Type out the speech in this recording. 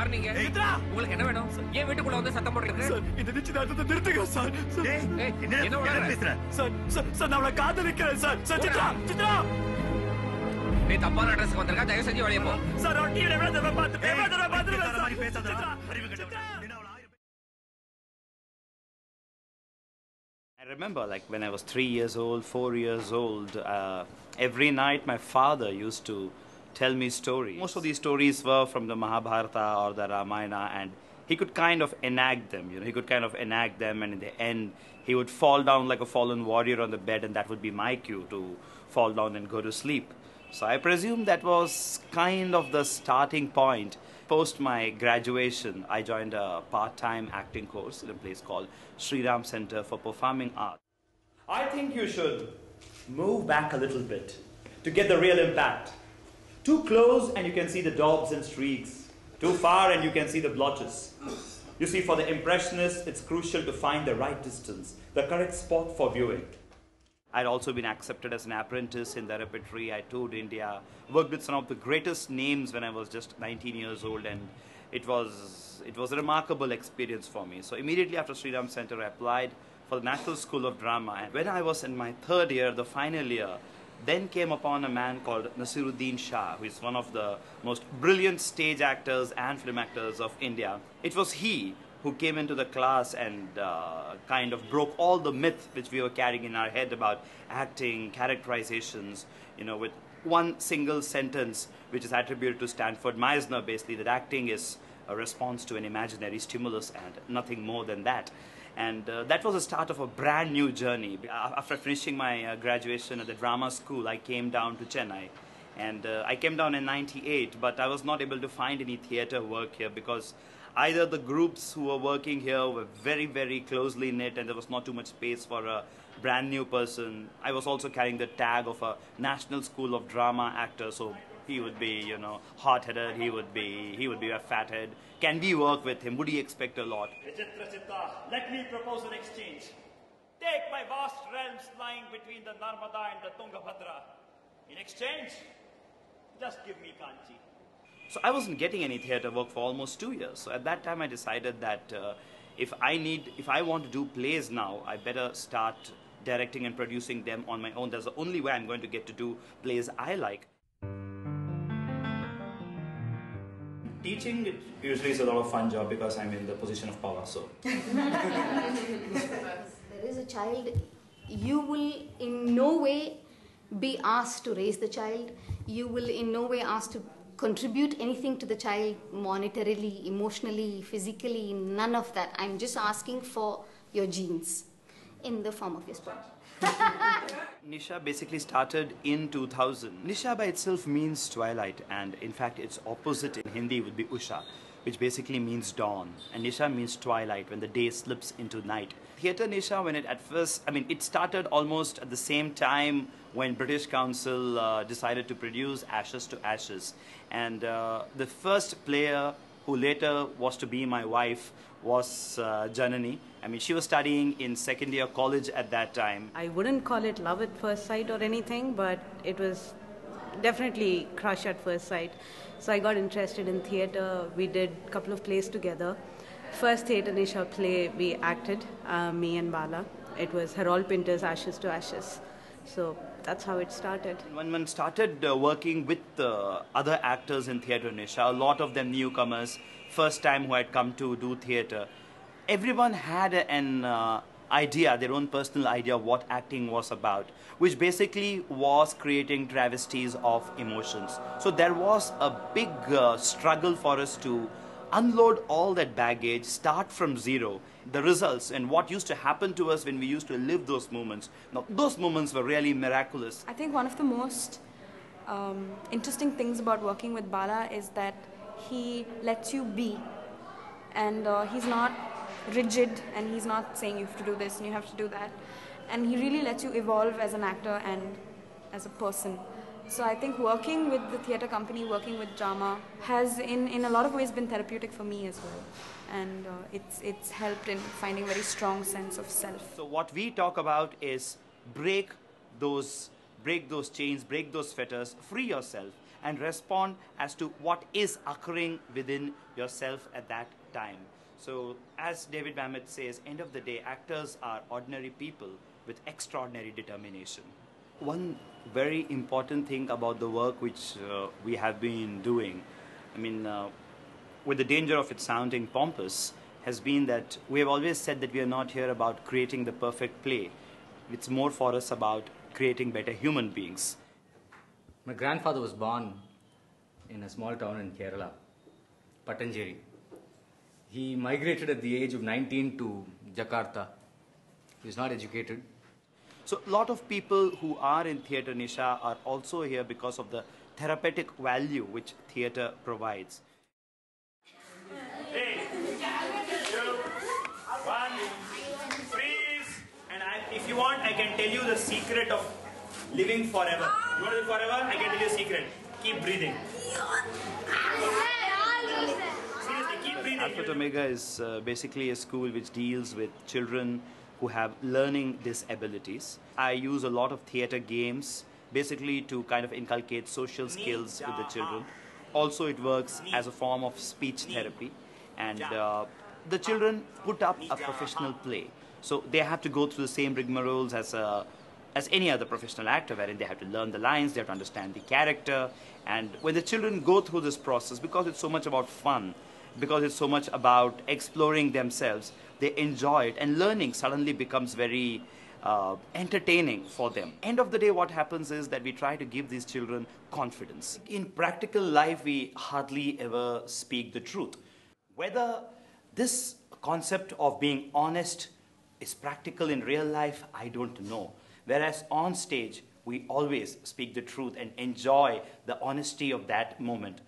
யார் நீங்க? உங்களுக்கு என்ன வேணும்? ஏன் வீட்டுக்குள்ள வந்து சத்தம் போடுறீங்க? சார், இந்த நிச்சயதார்த்தத்தை நிறுத்துங்க சார். என்ன பேசுற? சார், நான் அவளை காதலிக்கிறேன் சார். சித்ரா! நீ தப்பான அட்ரஸ்க்கு வந்திருக்க. தயவு செஞ்சு வெளியே போ. சார், நான் டிவில எவ்வளவு தடவை பார்த்துருவேன் I remember, like, when I was 3 years old, 4 years old, every night my father used to tell me stories. Most of these stories were from the Mahabharata or the Ramayana, and he could kind of enact them, he could kind of enact them, and in the end, he would fall down like a fallen warrior on the bed, and that would be my cue to fall down and go to sleep. So I presume that was kind of the starting point. Post my graduation, I joined a part-time acting course in a place called Sriram Center for Performing Arts. I think you should move back a little bit to get the real impact. Too close and you can see the daubs and streaks. Too far and you can see the blotches. You see, for the impressionist, it's crucial to find the right distance, the correct spot for viewing. I'd also been accepted as an apprentice in the repertory. I toured India, worked with some of the greatest names when I was just 19 years old, and it was a remarkable experience for me. So immediately after Sriram Center, I applied for the National School of Drama. And when I was in my third year, the final year, then came upon a man called Nasiruddin Shah, who is one of the most brilliant stage actors and film actors of India. It was he who came into the class and kind of broke all the myth which we were carrying in our head about acting, characterizations, with one single sentence which is attributed to Stanford Meisner, basically, that acting is a response to an imaginary stimulus and nothing more than that. And that was the start of a brand new journey. After finishing my graduation at the drama school, I came down to Chennai. And I came down in 98, but I was not able to find any theatre work here because either the groups who were working here were very, very closely knit and there was not too much space for a brand new person. I was also carrying the tag of a National School of Drama actor, so he would be, hot-headed, he would be a fathead. Can we work with him? Would he expect a lot? Let me propose an exchange. Take my vast realms lying between the Narmada and the Tungabhadra. In exchange, just give me Kanchi. So I wasn't getting any theatre work for almost 2 years. So at that time I decided that if I want to do plays now, I better start directing and producing them on my own. That's the only way I'm going to get to do plays I like. Teaching usually is a lot of fun job because I'm in the position of power. So there is a child, you will in no way be asked to raise the child. You will in no way asked to contribute anything to the child monetarily, emotionally, physically, none of that. I'm just asking for your genes in the form of your sperm. Nisha basically started in 2000. Nisha by itself means twilight, and in fact its opposite in Hindi would be Usha, which basically means dawn. And Nisha means twilight, when the day slips into night. Theatre Nisha, when it started almost at the same time when British Council decided to produce Ashes to Ashes. And the first player who later was to be my wife was Janani. She was studying in second year college at that time. I wouldn't call it love at first sight or anything, but it was definitely crush at first sight. So I got interested in theatre. We did a couple of plays together. First Theatre Nisha play we acted, me and Bala. It was Harold Pinter's Ashes to Ashes. So that's how it started. When one started working with other actors in Theatre Nisha, a lot of them newcomers, first time who had come to do theatre, everyone had an idea, their own personal idea of what acting was about, which basically was creating travesties of emotions. So there was a big struggle for us to unload all that baggage, start from zero. The results and what used to happen to us when we used to live those moments. Now, those moments were really miraculous. I think one of the most interesting things about working with Bala is that he lets you be, and he's not rigid, and he's not saying you have to do this and you have to do that, and he really lets you evolve as an actor and as a person. So I think working with the theatre company, working with drama has in a lot of ways been therapeutic for me as well, and it's helped in finding a very strong sense of self. So what we talk about is break those chains, break those fetters, free yourself, and respond as to what is occurring within yourself at that time. So as David Mamet says, end of the day, actors are ordinary people with extraordinary determination. One very important thing about the work which we have been doing, with the danger of it sounding pompous, has been that we have always said that we are not here about creating the perfect play. It's more for us about creating better human beings. My grandfather was born in a small town in Kerala, Patanjeri. He migrated at the age of 19 to Jakarta. He was not educated. So a lot of people who are in Theatre Nisha are also here because of the therapeutic value which theatre provides. If you want, I can tell you the secret of living forever. You want to live forever? I can tell you a secret. Keep breathing. Seriously, keep breathing. Alpha Omega is basically a school which deals with children who have learning disabilities. I use a lot of theatre games basically to kind of inculcate social skills with the children. Also, it works as a form of speech therapy, and the children put up a professional play. So they have to go through the same rigmaroles as any other professional actor, wherein they have to learn the lines, they have to understand the character. And when the children go through this process, because it's so much about fun, because it's so much about exploring themselves, they enjoy it, and learning suddenly becomes very entertaining for them. End of the day, what happens is that we try to give these children confidence. In practical life, we hardly ever speak the truth. Whether this concept of being honest is practical in real life, I don't know. Whereas on stage, we always speak the truth and enjoy the honesty of that moment.